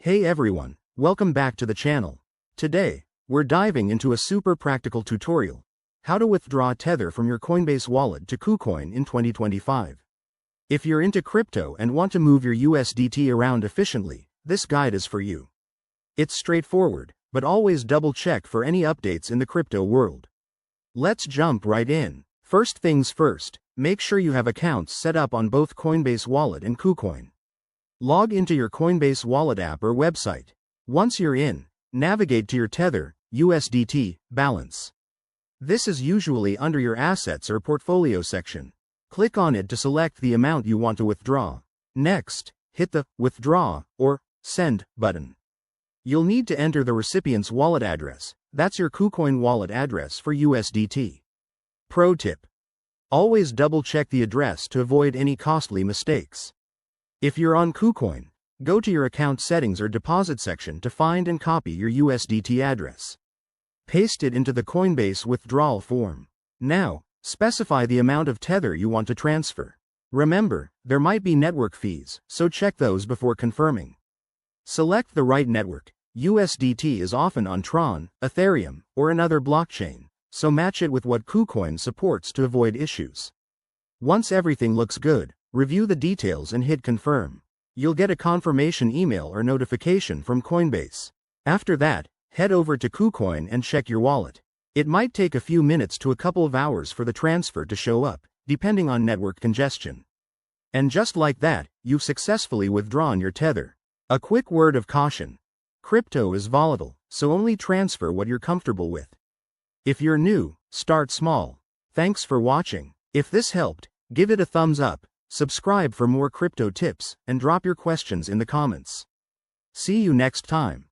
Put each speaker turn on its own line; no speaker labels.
Hey everyone, welcome back to the channel. Today, we're diving into a super practical tutorial, how to withdraw Tether from your Coinbase wallet to KuCoin in 2025. If you're into crypto and want to move your USDT around efficiently, this guide is for you. It's straightforward, but always double check for any updates in the crypto world. Let's jump right in. First things first, make sure you have accounts set up on both Coinbase Wallet and KuCoin. Log into your Coinbase Wallet app or website. Once you're in, navigate to your Tether, USDT, balance. This is usually under your Assets or Portfolio section. Click on it to select the amount you want to withdraw. Next, hit the Withdraw or Send button. You'll need to enter the recipient's wallet address. That's your KuCoin wallet address for USDT. Pro tip: always double-check the address to avoid any costly mistakes. If you're on KuCoin, go to your account settings or deposit section to find and copy your USDT address. Paste it into the Coinbase withdrawal form. Now, specify the amount of Tether you want to transfer. Remember, there might be network fees, so check those before confirming. Select the right network. USDT is often on Tron, Ethereum, or another blockchain, so match it with what KuCoin supports to avoid issues. Once everything looks good, review the details and hit confirm. You'll get a confirmation email or notification from Coinbase. After that, head over to KuCoin and check your wallet. It might take a few minutes to a couple of hours for the transfer to show up, depending on network congestion. And just like that, you've successfully withdrawn your Tether. A quick word of caution: crypto is volatile, so only transfer what you're comfortable with. If you're new, start small. Thanks for watching. If this helped, give it a thumbs up. Subscribe for more crypto tips, and drop your questions in the comments. See you next time.